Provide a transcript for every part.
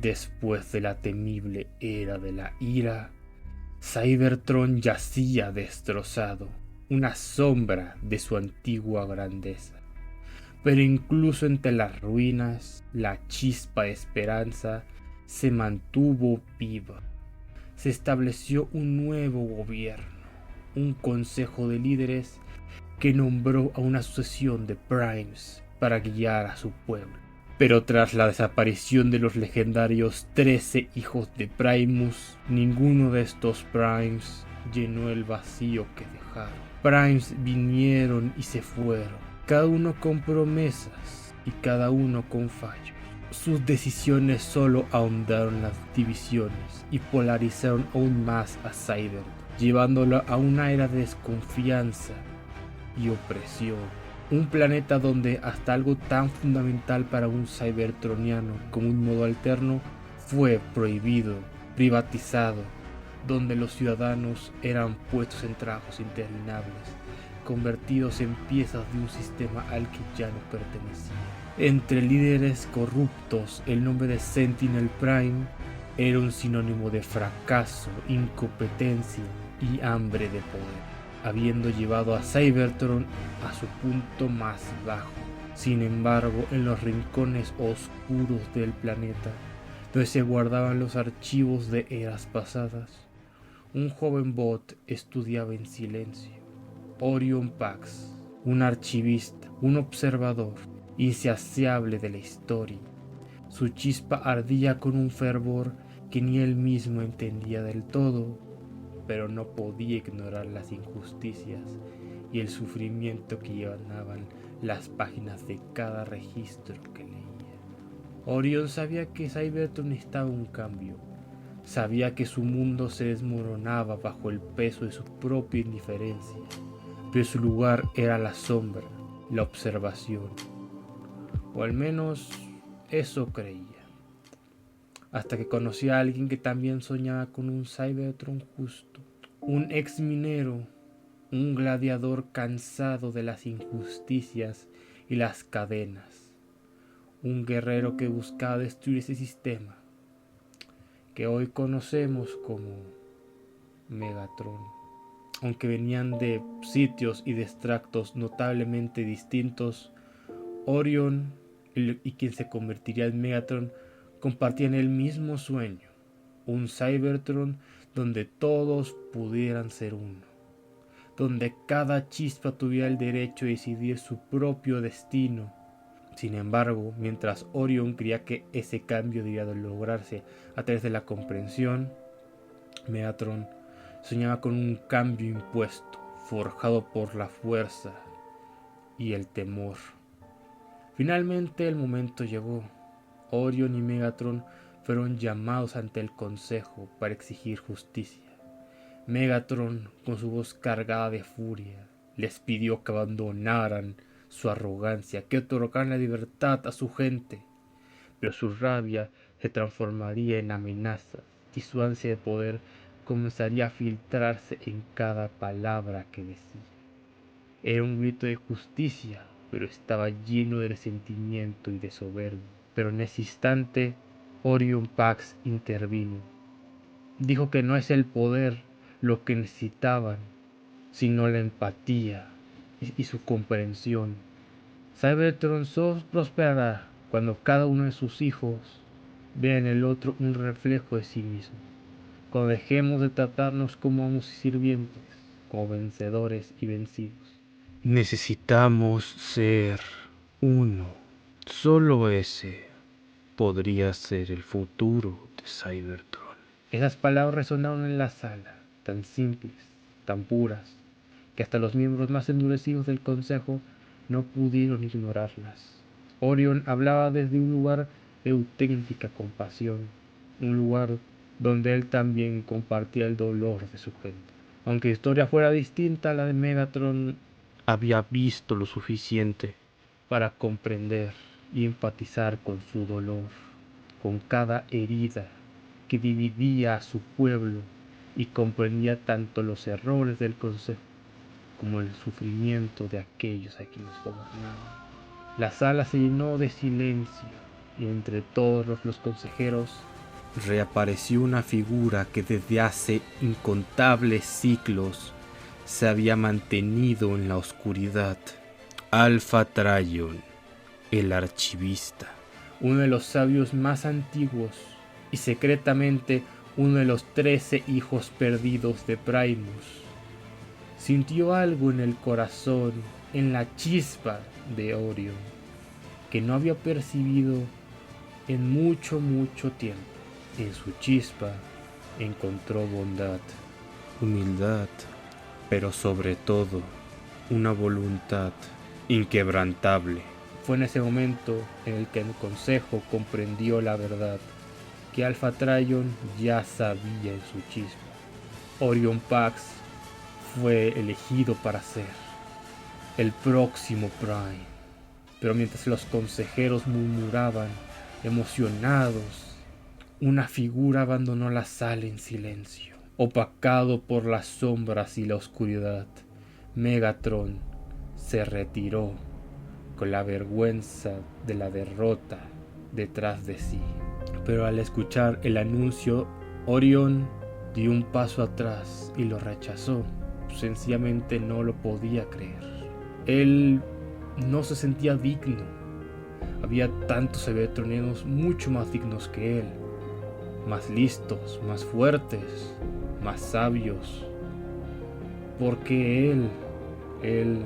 Después de la temible era de la ira, Cybertron yacía destrozado, una sombra de su antigua grandeza. Pero incluso entre las ruinas, la chispa de esperanza se mantuvo viva. Se estableció un nuevo gobierno, un consejo de líderes que nombró a una sucesión de Primes para guiar a su pueblo. Pero tras la desaparición de los legendarios 13 hijos de Primus, ninguno de estos Primes llenó el vacío que dejaron. Primes vinieron y se fueron, cada uno con promesas y cada uno con fallos. Sus decisiones solo ahondaron las divisiones y polarizaron aún más a Cybertron, llevándolo a una era de desconfianza y opresión. Un planeta donde hasta algo tan fundamental para un cybertroniano como un modo alterno fue prohibido, privatizado, donde los ciudadanos eran puestos en trabajos interminables, convertidos en piezas de un sistema al que ya no pertenecían. Entre líderes corruptos, el nombre de Sentinel Prime era un sinónimo de fracaso, incompetencia y hambre de poder, habiendo llevado a Cybertron a su punto más bajo. Sin embargo, en los rincones oscuros del planeta, donde se guardaban los archivos de eras pasadas, un joven bot estudiaba en silencio. Orion Pax, un archivista, un observador insaciable de la historia. Su chispa ardía con un fervor que ni él mismo entendía del todo, pero no podía ignorar las injusticias y el sufrimiento que llenaban las páginas de cada registro que leía. Orion sabía que Cybertron necesitaba un cambio. Sabía que su mundo se desmoronaba bajo el peso de su propia indiferencia, pero su lugar era la sombra, la observación. O al menos eso creía. Hasta que conocí a alguien que también soñaba con un Cybertron justo. Un ex minero, un gladiador cansado de las injusticias y las cadenas. Un guerrero que buscaba destruir ese sistema, que hoy conocemos como Megatron. Aunque venían de sitios y de extractos notablemente distintos, Orion y quien se convertiría en Megatron compartían el mismo sueño, un Cybertron donde todos pudieran ser uno, donde cada chispa tuviera el derecho a decidir su propio destino. Sin embargo, mientras Orion creía que ese cambio debía de lograrse a través de la comprensión, Megatron soñaba con un cambio impuesto, forjado por la fuerza y el temor. Finalmente el momento llegó. Orion y Megatron fueron llamados ante el Consejo para exigir justicia. Megatron, con su voz cargada de furia, les pidió que abandonaran su arrogancia, que otorgaran la libertad a su gente, pero su rabia se transformaría en amenazas y su ansia de poder comenzaría a filtrarse en cada palabra que decía. Era un grito de justicia, pero estaba lleno de resentimiento y de soberbia. Pero en ese instante, Orion Pax intervino. Dijo que no es el poder lo que necesitaban, sino la empatía y su comprensión. Cybertron solo prosperará cuando cada uno de sus hijos vea en el otro un reflejo de sí mismo. Cuando dejemos de tratarnos como amos y sirvientes, como vencedores y vencidos. Necesitamos ser uno. Solo ese podría ser el futuro de Cybertron. Esas palabras resonaron en la sala, tan simples, tan puras, que hasta los miembros más endurecidos del consejo no pudieron ignorarlas. Orion hablaba desde un lugar de auténtica compasión, un lugar donde él también compartía el dolor de su gente. Aunque la historia fuera distinta a la de Megatron, había visto lo suficiente para comprender y empatizar con su dolor, con cada herida que dividía a su pueblo, y comprendía tanto los errores del consejo como el sufrimiento de aquellos a quienes gobernaban. La sala se llenó de silencio y entre todos los consejeros reapareció una figura que desde hace incontables siglos se había mantenido en la oscuridad. Alpha Tryon, el archivista, uno de los sabios más antiguos y secretamente uno de los 13 hijos perdidos de Primus. Sintió algo en el corazón, en la chispa de Orion, que no había percibido en mucho tiempo. En su chispa encontró bondad, humildad, pero sobre todo una voluntad inquebrantable. Fue en ese momento en el que el consejo comprendió la verdad que Alpha Tryon ya sabía en su chispa. Orion Pax fue elegido para ser el próximo Prime. Pero mientras los consejeros murmuraban, emocionados, una figura abandonó la sala en silencio, opacado por las sombras y la oscuridad. Megatron se retiró con la vergüenza de la derrota detrás de sí. Pero al escuchar el anuncio, Orion dio un paso atrás y lo rechazó. Sencillamente no lo podía creer. Él no se sentía digno. Había tantos cybertronianos mucho más dignos que él, más listos, más fuertes, más sabios. Porque él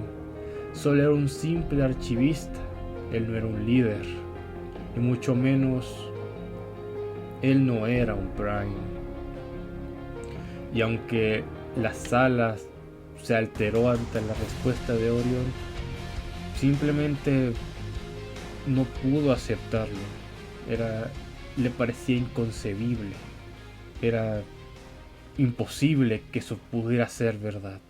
solo era un simple archivista. Él no era un líder, y mucho menos él no era un Prime. Y aunque la sala se alteró ante la respuesta de Orion, simplemente no pudo aceptarlo. Le parecía inconcebible. Era imposible que eso pudiera ser verdad.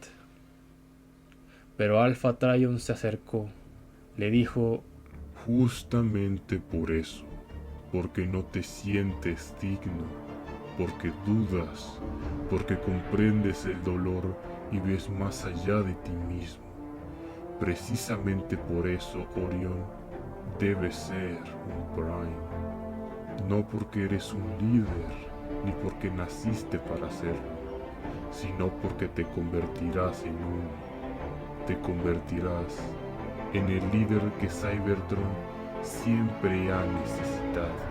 Pero Alpha Tryon se acercó, le dijo: justamente por eso, porque no te sientes digno, porque dudas, porque comprendes el dolor y ves más allá de ti mismo. Precisamente por eso, Orion, debes ser un Prime. No porque eres un líder, ni porque naciste para serlo, sino porque te convertirás en uno. Te convertirás en el líder que Cybertron siempre ha necesitado.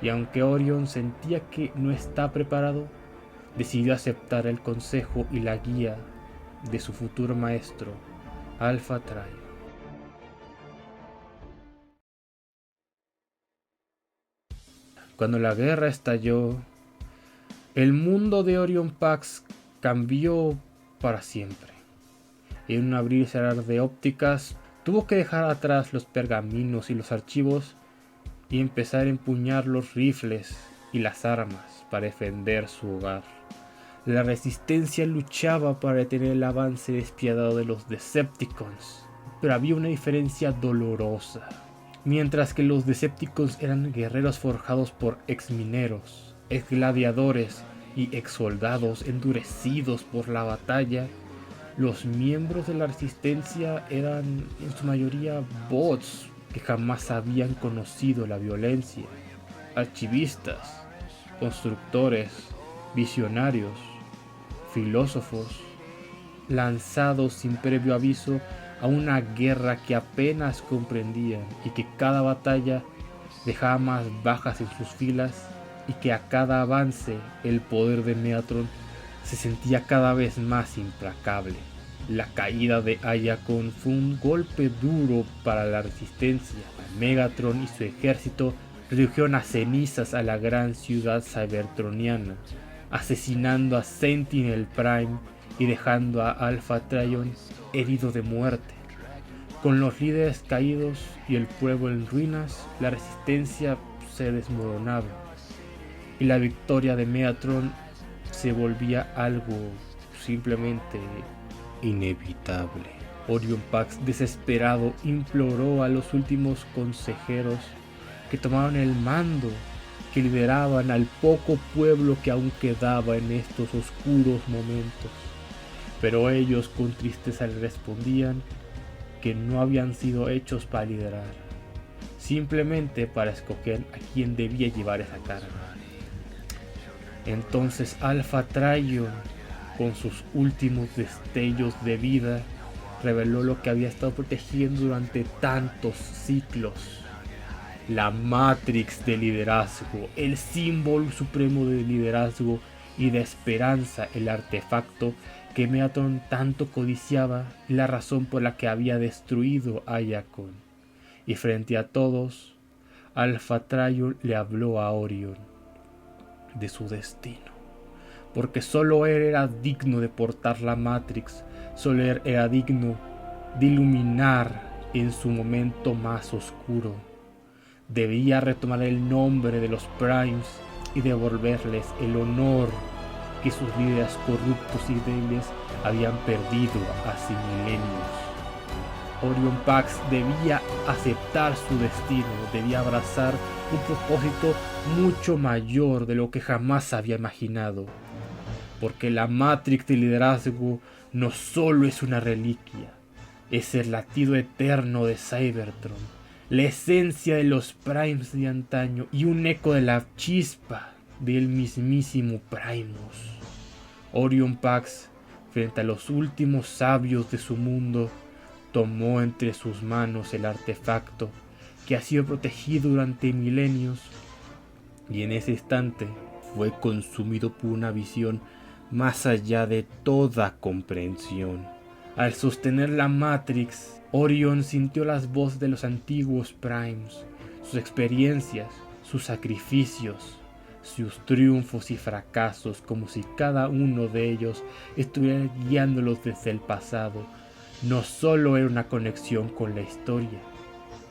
Y aunque Orion sentía que no estaba preparado, decidió aceptar el consejo y la guía de su futuro maestro, Alpha Tryon. Cuando la guerra estalló, el mundo de Orion Pax cambió para siempre. En un abrir y cerrar de ópticas, tuvo que dejar atrás los pergaminos y los archivos y empezar a empuñar los rifles y las armas para defender su hogar. La resistencia luchaba para detener el avance despiadado de los Decepticons, pero había una diferencia dolorosa. Mientras que los Decepticons eran guerreros forjados por exmineros, exgladiadores y exsoldados endurecidos por la batalla, los miembros de la resistencia eran en su mayoría bots que jamás habían conocido la violencia, archivistas, constructores, visionarios, filósofos, lanzados sin previo aviso a una guerra que apenas comprendían y que cada batalla dejaba más bajas en sus filas, y que a cada avance el poder de Megatron se sentía cada vez más implacable. La caída de Ayakon fue un golpe duro para la resistencia. Megatron y su ejército redujeron a cenizas a la gran ciudad cybertroniana, asesinando a Sentinel Prime y dejando a Alpha Tryon herido de muerte. Con los líderes caídos y el pueblo en ruinas, la resistencia se desmoronaba y la victoria de Megatron se volvía algo simplemente inevitable. Orion Pax, desesperado, imploró a los últimos consejeros que tomaron el mando, que lideraban al poco pueblo que aún quedaba en estos oscuros momentos. Pero ellos con tristeza le respondían que no habían sido hechos para liderar, simplemente para escoger a quien debía llevar esa carga. Entonces Alpha Trion, con sus últimos destellos de vida, reveló lo que había estado protegiendo durante tantos ciclos. La Matrix de liderazgo, el símbolo supremo de liderazgo y de esperanza, el artefacto que Megatron tanto codiciaba y la razón por la que había destruido a Iacon. Y frente a todos, Alpha Trion le habló a Orion de su destino, porque solo él era digno de portar la Matrix, solo él era digno de iluminar en su momento más oscuro. Debía retomar el nombre de los Primes y devolverles el honor que sus líderes corruptos y débiles habían perdido hace milenios. Orion Pax debía aceptar su destino, debía abrazar un propósito mucho mayor de lo que jamás había imaginado. Porque la Matrix de liderazgo no solo es una reliquia, es el latido eterno de Cybertron, la esencia de los Primes de antaño y un eco de la chispa del mismísimo Primus. Orion Pax, frente a los últimos sabios de su mundo, tomó entre sus manos el artefacto que ha sido protegido durante milenios, y en ese instante fue consumido por una visión más allá de toda comprensión. Al sostener la Matrix, Orion sintió las voces de los antiguos Primes, sus experiencias, sus sacrificios, sus triunfos y fracasos, como si cada uno de ellos estuviera guiándolos desde el pasado. No solo era una conexión con la historia,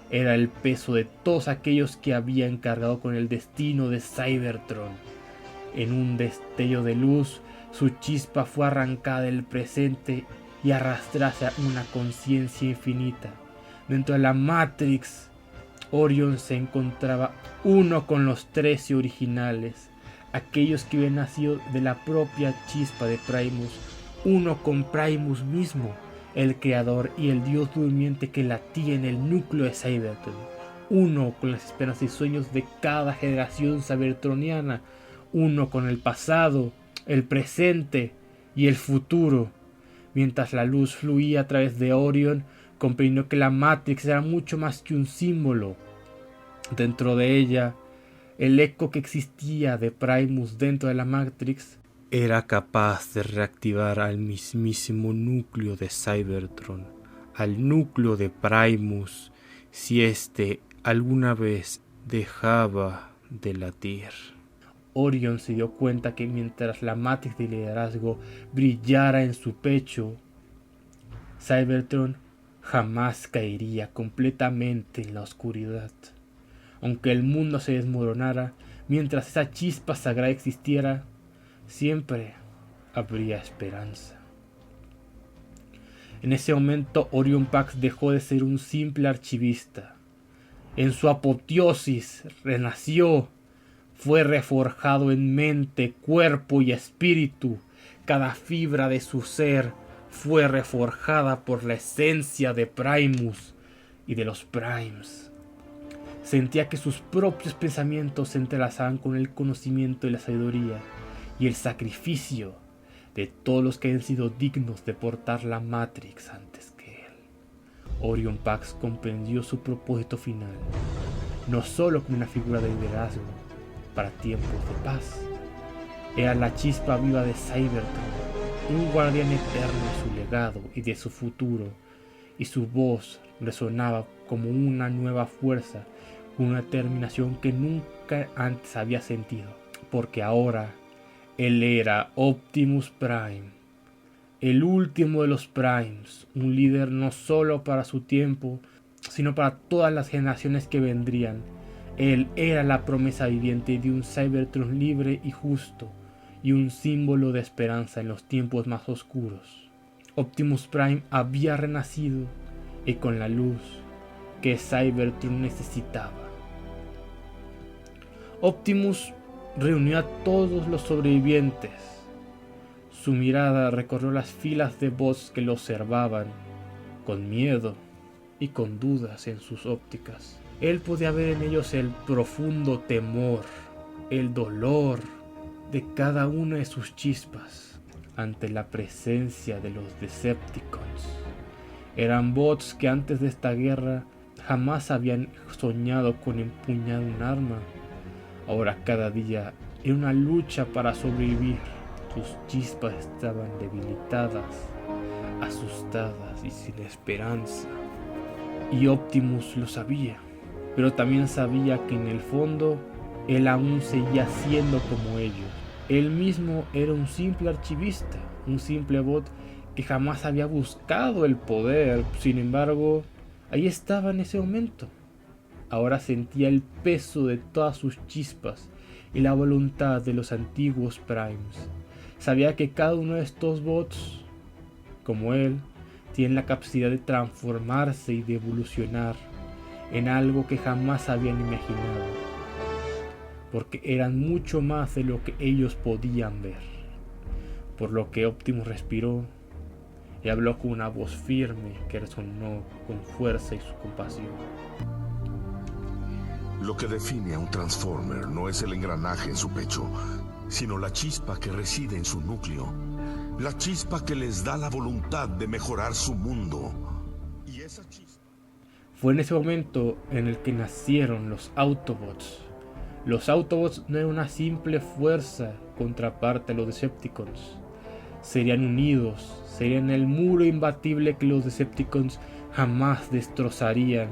era el peso de todos aquellos que habían cargado con el destino de Cybertron. En un destello de luz, su chispa fue arrancada del presente y arrastrada hacia una conciencia infinita. Dentro de la Matrix, Orion se encontraba uno con los 13 originales, aquellos que habían nacido de la propia chispa de Primus, uno con Primus mismo, el creador y el dios durmiente que latía en el núcleo de Cybertron, uno con las esperanzas y sueños de cada generación cybertroniana, uno con el pasado, el presente y el futuro. Mientras la luz fluía a través de Orion, comprendió que la Matrix era mucho más que un símbolo. Dentro de ella, el eco que existía de Primus dentro de la Matrix era capaz de reactivar al mismísimo núcleo de Cybertron, al núcleo de Primus, si éste alguna vez dejaba de latir. Orion se dio cuenta que mientras la Matrix de liderazgo brillara en su pecho, Cybertron jamás caería completamente en la oscuridad. Aunque el mundo se desmoronara, mientras esa chispa sagrada existiera, siempre habría esperanza. En ese momento Orion Pax dejó de ser un simple archivista. En su apoteosis renació, fue reforjado en mente, cuerpo y espíritu. Cada fibra de su ser fue reforjada por la esencia de Primus y de los Primes. Sentía que sus propios pensamientos se entrelazaban con el conocimiento y la sabiduría y el sacrificio de todos los que habían sido dignos de portar la Matrix antes que él. Orion Pax comprendió su propósito final, no solo como una figura de liderazgo para tiempos de paz. Era la chispa viva de Cybertron, un guardián eterno de su legado y de su futuro, y su voz resonaba como una nueva fuerza, una determinación que nunca antes había sentido, porque ahora él era Optimus Prime, el último de los Primes, un líder no solo para su tiempo, sino para todas las generaciones que vendrían. Él era la promesa viviente de un Cybertron libre y justo, y un símbolo de esperanza en los tiempos más oscuros. Optimus Prime había renacido, y con la luz que Cybertron necesitaba. Optimus reunió a todos los sobrevivientes. Su mirada recorrió las filas de bots que lo observaban, con miedo y con dudas en sus ópticas. Él podía ver en ellos el profundo temor, el dolor de cada una de sus chispas ante la presencia de los Decepticons. Eran bots que antes de esta guerra jamás habían soñado con empuñar un arma. Ahora cada día era una lucha para sobrevivir. Sus chispas estaban debilitadas, asustadas y sin esperanza. Y Optimus lo sabía, pero también sabía que en el fondo él aún seguía siendo como ellos. Él mismo era un simple archivista, un simple bot que jamás había buscado el poder. Sin embargo, ahí estaba en ese momento. Ahora sentía el peso de todas sus chispas y la voluntad de los antiguos Primes. Sabía que cada uno de estos bots, como él, tienen la capacidad de transformarse y de evolucionar en algo que jamás habían imaginado, porque eran mucho más de lo que ellos podían ver. Por lo que Optimus respiró y habló con una voz firme que resonó con fuerza y su compasión. Lo que define a un Transformer no es el engranaje en su pecho, sino la chispa que reside en su núcleo. La chispa que les da la voluntad de mejorar su mundo. Y esa chispa... Fue en ese momento en el que nacieron los Autobots. Los Autobots no eran una simple fuerza contraparte a los Decepticons. Serían unidos, serían el muro imbatible que los Decepticons jamás destrozarían,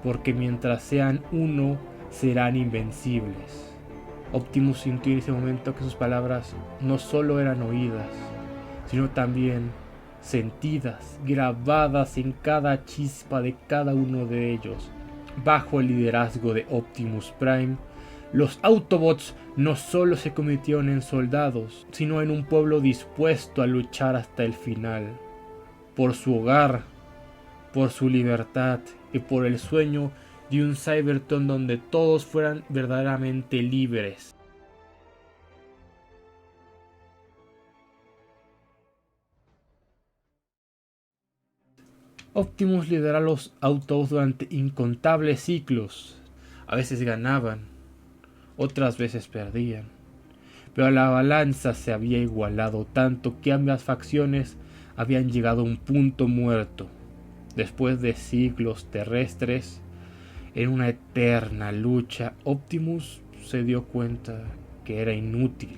porque mientras sean uno, serán invencibles. Optimus sintió en ese momento que sus palabras no solo eran oídas, sino también sentidas, grabadas en cada chispa de cada uno de ellos. Bajo el liderazgo de Optimus Prime, los Autobots no solo se convirtieron en soldados, sino en un pueblo dispuesto a luchar hasta el final, por su hogar, por su libertad y por el sueño de un Cybertron donde todos fueran verdaderamente libres. Optimus lideró a los Autobots durante incontables ciclos. A veces ganaban, otras veces perdían, pero la balanza se había igualado tanto que ambas facciones habían llegado a un punto muerto. Después de siglos terrestres, en una eterna lucha, Optimus se dio cuenta que era inútil.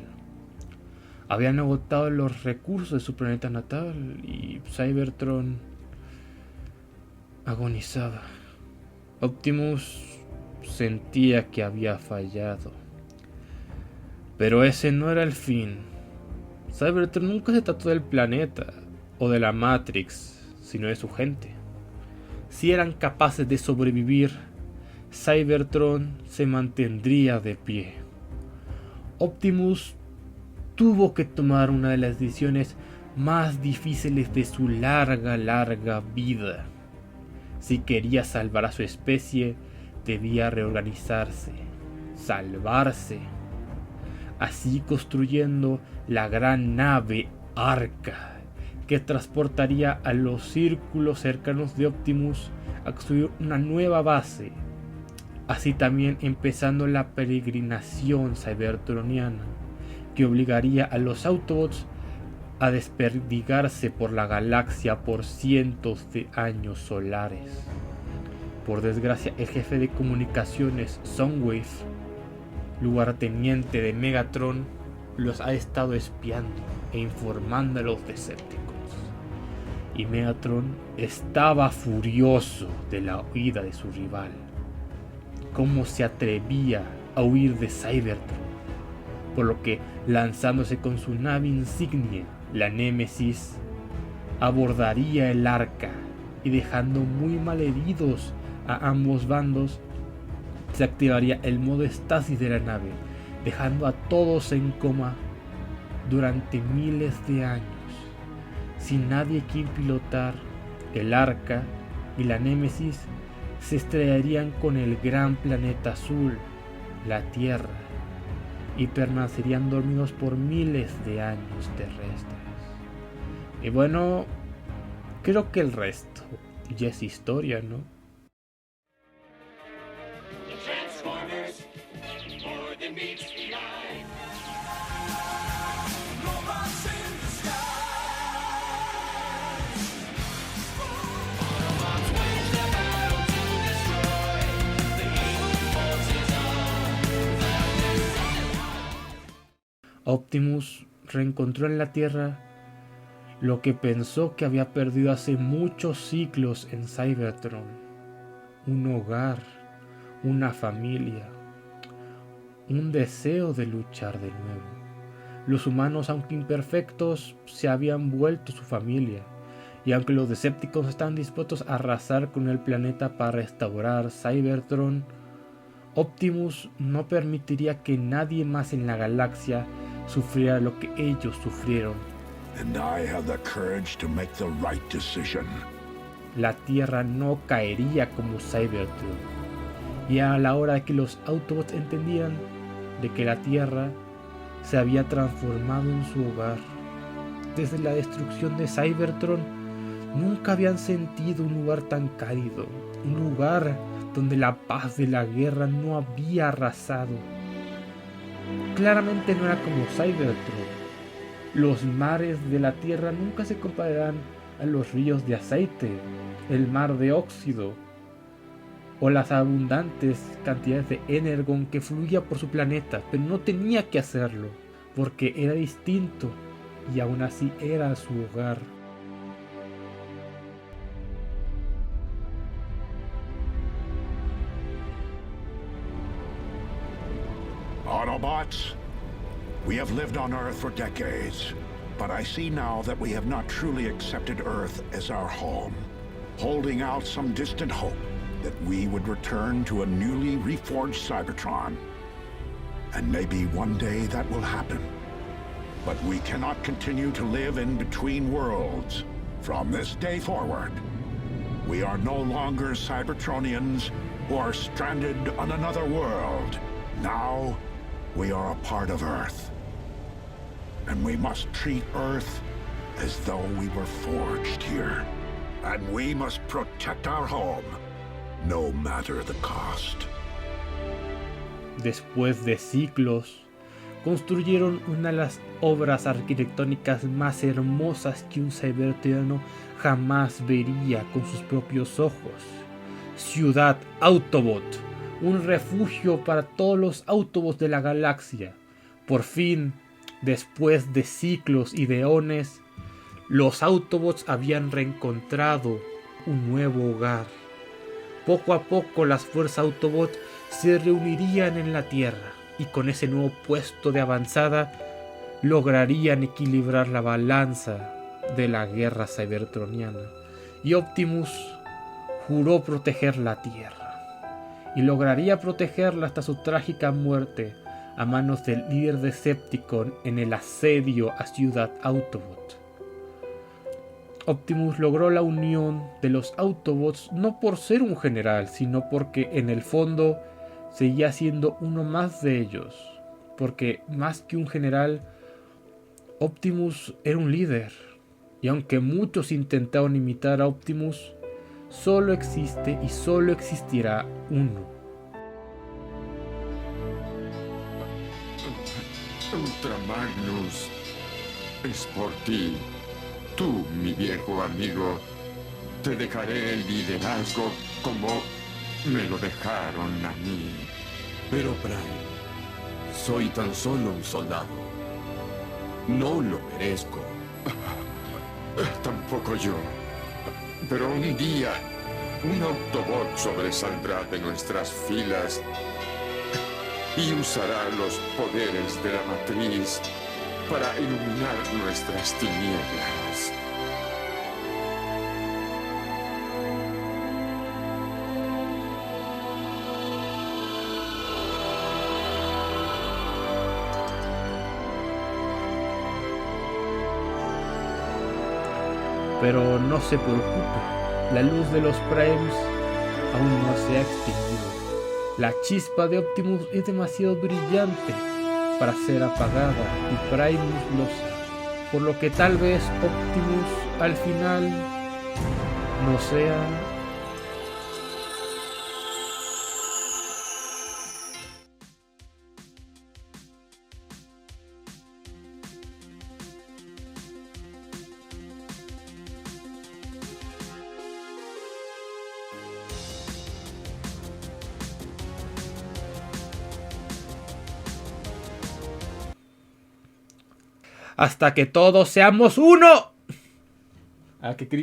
Habían agotado los recursos de su planeta natal y Cybertron agonizaba. Optimus sentía que había fallado. Pero ese no era el fin. Cybertron nunca se trató del planeta o de la Matrix, sino de su gente. Si eran capaces de sobrevivir, Cybertron se mantendría de pie. Optimus tuvo que tomar una de las decisiones más difíciles de su larga vida. Si quería salvar a su especie, debía reorganizarse, salvarse. Así construyendo la gran nave Arca, que transportaría a los círculos cercanos de Optimus a construir una nueva base. Así también empezando la peregrinación cybertroniana, que obligaría a los Autobots a desperdigarse por la galaxia por cientos de años solares. Por desgracia, el jefe de comunicaciones, Soundwave, lugarteniente de Megatron, los ha estado espiando e informando a los Decepticons. Y Megatron estaba furioso de la huida de su rival. ¿Cómo se atrevía a huir de Cybertron? Por lo que, lanzándose con su nave insignia, la Némesis, abordaría el Arca y dejando muy malheridos a ambos bandos, se activaría el modo estasis de la nave, dejando a todos en coma durante miles de años. Sin nadie quien pilotar, el Arca y la Némesis se estrellarían con el gran planeta azul, la Tierra, y permanecerían dormidos por miles de años terrestres. Y bueno, creo que el resto ya es historia, ¿no? The Transformers, more than meets the eye. Optimus reencontró en la Tierra lo que pensó que había perdido hace muchos siglos en Cybertron: un hogar, una familia, un deseo de luchar de nuevo. Los humanos, aunque imperfectos, se habían vuelto su familia, y aunque los Decepticons estaban dispuestos a arrasar con el planeta para restaurar Cybertron, Optimus no permitiría que nadie más en la galaxia sufriera lo que ellos sufrieron. And I have the courage to make the right decision. La Tierra no caería como Cybertron, y a la hora de que los Autobots entendían de que la Tierra se había transformado en su hogar. Desde la destrucción de Cybertron, nunca habían sentido un lugar tan cálido, un lugar donde la paz de la guerra no había arrasado. Claramente no era como Cybertron. Los mares de la Tierra nunca se compararán a los ríos de aceite, el mar de óxido o las abundantes cantidades de Energon que fluía por su planeta, pero no tenía que hacerlo, porque era distinto y aún así era su hogar. Autobots, we have lived on Earth for decades, but I see now that we have not truly accepted Earth as our home, holding out some distant hope that we would return to a newly reforged Cybertron. And maybe one day that will happen. But we cannot continue to live in between worlds. From this day forward, we are no longer Cybertronians who are stranded on another world. Now, we are a part of Earth. And we must treat Earth as though we were forged here. And we must protect our home, no matter the cost. Después de siglos, construyeron una de las obras arquitectónicas más hermosas que un cybertroniano jamás vería con sus propios ojos. Ciudad Autobot, un refugio para todos los Autobots de la galaxia. Por fin, después de siglos y de eones, los Autobots habían reencontrado un nuevo hogar. Poco a poco las fuerzas Autobot se reunirían en la Tierra y con ese nuevo puesto de avanzada lograrían equilibrar la balanza de la guerra cybertroniana. Y Optimus juró proteger la Tierra y lograría protegerla hasta su trágica muerte a manos del líder Decepticon en el asedio a Ciudad Autobot. Optimus logró la unión de los Autobots no por ser un general, sino porque en el fondo seguía siendo uno más de ellos. Porque más que un general, Optimus era un líder. Y aunque muchos intentaron imitar a Optimus, solo existe y solo existirá uno. Ultramagnus, es por ti. Tú, mi viejo amigo, te dejaré el liderazgo como me lo dejaron a mí. Pero Prime, soy tan solo un soldado. No lo merezco. Tampoco yo. Pero un día, un Autobot sobresaldrá de nuestras filas y usará los poderes de la matriz para iluminar nuestras tinieblas. Pero no se preocupe, la luz de los Primes aún no se ha extinguido. La chispa de Optimus es demasiado brillante para ser apagada y Primus lo sabe, por lo que tal vez Optimus al final no sea hasta que todos seamos uno. ¿A qué